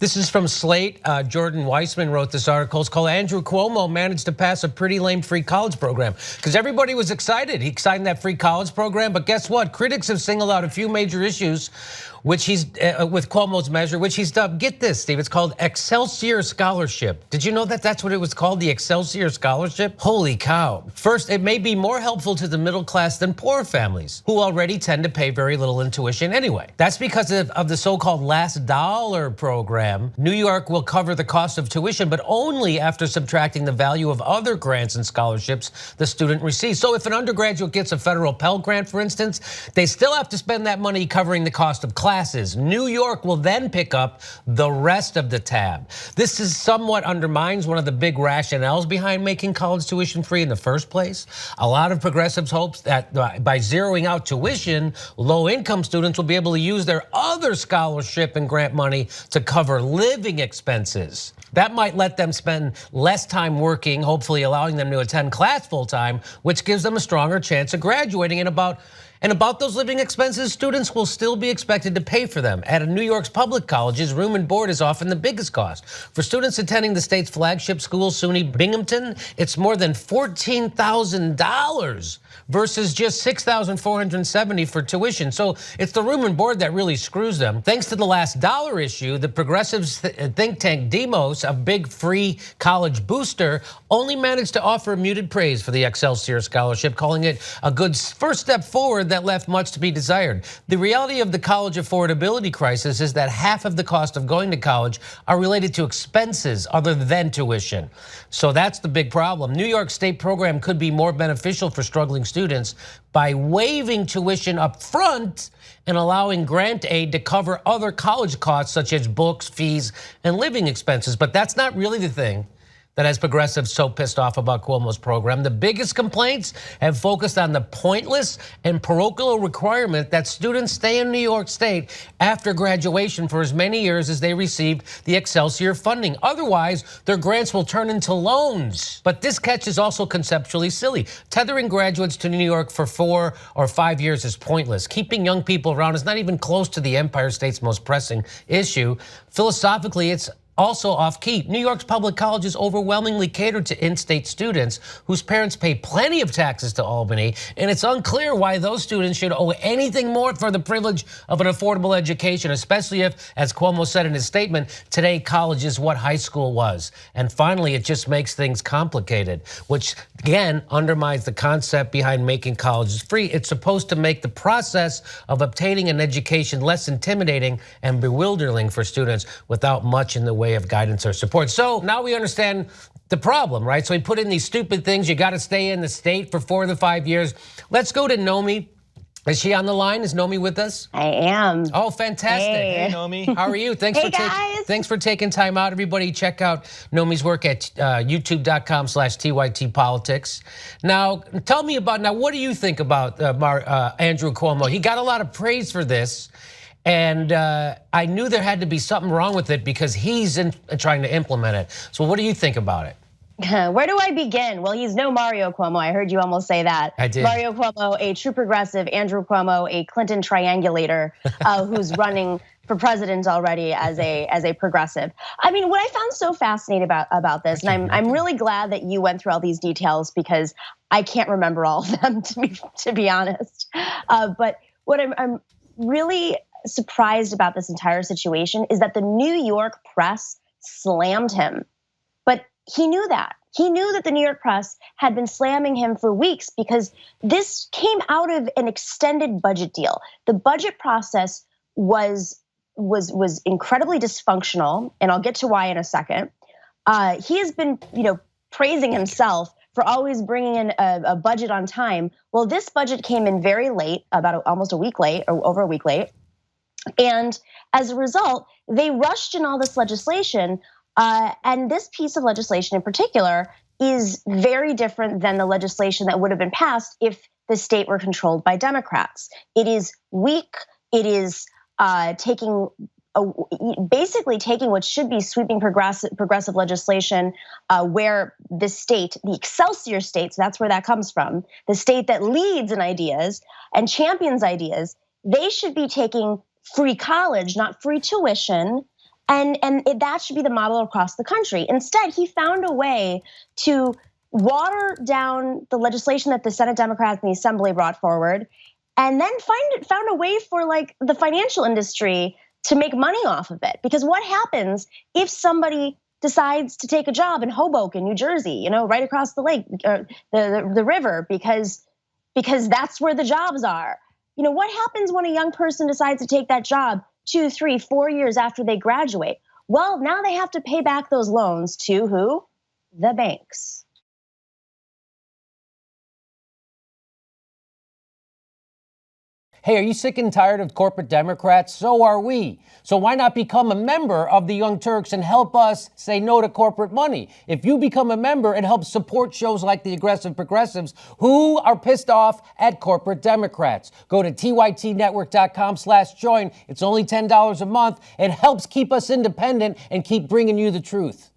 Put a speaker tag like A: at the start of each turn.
A: This is from Slate. Jordan Weissman wrote this article. It's called Andrew Cuomo managed to pass a pretty lame free college program. Because everybody was excited. He signed that free college program. But guess what? Critics have singled out a few major issues which he's with Cuomo's measure, which he's dubbed, get this, Steve, it's called Excelsior Scholarship. Did you know that that's what it was called, the Excelsior Scholarship? Holy cow. First, it may be more helpful to the middle class than poor families, who already tend to pay very little in tuition anyway. That's because of the so-called last dollar program. New York will cover the cost of tuition, but only after subtracting the value of other grants and scholarships the student receives. So if an undergraduate gets a federal Pell Grant, for instance, they still have to spend that money covering the cost of classes. New York will then pick up the rest of the tab. This is somewhat undermines one of the big rationales behind making college tuition free in the first place. A lot of progressives hope that by zeroing out tuition, low-income students will be able to use their other scholarship and grant money to cover living expenses. That might let them spend less time working, hopefully allowing them to attend class full-time, which gives them a stronger chance of graduating. And about those living expenses, students will still be expected to pay for them. At New York's public colleges, room and board is often the biggest cost. For students attending the state's flagship school, SUNY Binghamton, it's more than $14,000 versus just $6,470 for tuition. So it's the room and board that really screws them. Thanks to the last dollar issue, the progressives think tank Demos, a big free college booster, only managed to offer muted praise for the Excelsior Scholarship, calling it a good first step forward that left much to be desired. The reality of the college affordability crisis is that half of the cost of going to college are related to expenses other than tuition. So that's the big problem. New York State program could be more beneficial for struggling students by waiving tuition up front and allowing grant aid to cover other college costs such as books, fees, and living expenses. But that's not really the thing that has progressives so pissed off about Cuomo's program. The biggest complaints have focused on the pointless and parochial requirement that students stay in New York State after graduation for as many years as they received the Excelsior funding. Otherwise, their grants will turn into loans. But this catch is also conceptually silly. Tethering graduates to New York for 4 or 5 years is pointless. Keeping young people around is not even close to the Empire State's most pressing issue. Philosophically, it's also off-key. New York's public colleges overwhelmingly cater to in-state students whose parents pay plenty of taxes to Albany, and it's unclear why those students should owe anything more for the privilege of an affordable education, especially if, as Cuomo said in his statement, today college is what high school was. And finally, it just makes things complicated, which again undermines the concept behind making colleges free. It's supposed to make the process of obtaining an education less intimidating and bewildering for students without much in the way of guidance or support. So now we understand the problem, right? So we put in these stupid things. You got to stay in the state for 4 to 5 years. Let's go to Nomi. Is she on the line? Is Nomi with us?
B: I am.
A: Oh, fantastic.
C: Hey, Nomi.
A: How are you? Thanks thanks for taking time out. Everybody check out Nomi's work at youtube.com/TYT Politics. Now, tell me about, what do you think about Andrew Cuomo? He got a lot of praise for this. And I knew there had to be something wrong with it because he's trying to implement it. So what do you think about it?
B: Where do I begin? Well, he's no Mario Cuomo. I heard you almost say that.
A: I did.
B: Mario Cuomo, a true progressive. Andrew Cuomo, a Clinton triangulator who's running for president already as a progressive. I mean, what I found so fascinating about this, and I'm really glad that you went through all these details because I can't remember all of them to be honest. But what I'm really surprised about this entire situation is that the New York press slammed him. But he knew that. He knew that the New York press had been slamming him for weeks because this came out of an extended budget deal. The budget process was incredibly dysfunctional, and I'll get to why in a second. He has been, praising himself for always bringing in a budget on time. Well, this budget came in very late, about almost a week late, or over a week late. And as a result, they rushed in all this legislation. And this piece of legislation in particular is very different than the legislation that would have been passed if the state were controlled by Democrats. It is weak. It is basically taking what should be sweeping progressive legislation where the state, the Excelsior state, so that's where that comes from, the state that leads in ideas and champions ideas, they should be taking free college, not free tuition, That should be the model across the country. Instead, he found a way to water down the legislation that the Senate Democrats and the Assembly brought forward, and then found a way for like the financial industry to make money off of it. Because what happens if somebody decides to take a job in Hoboken, New Jersey, right across the lake, or the river, because that's where the jobs are? What happens when a young person decides to take that job 2, 3, 4 years after they graduate? Well, now they have to pay back those loans to who? The banks.
A: Hey, are you sick and tired of corporate Democrats? So are we. So why not become a member of the Young Turks and help us say no to corporate money? If you become a member, it helps support shows like the Aggressive Progressives who are pissed off at corporate Democrats. Go to tytnetwork.com/join. It's only $10 a month. It helps keep us independent and keep bringing you the truth.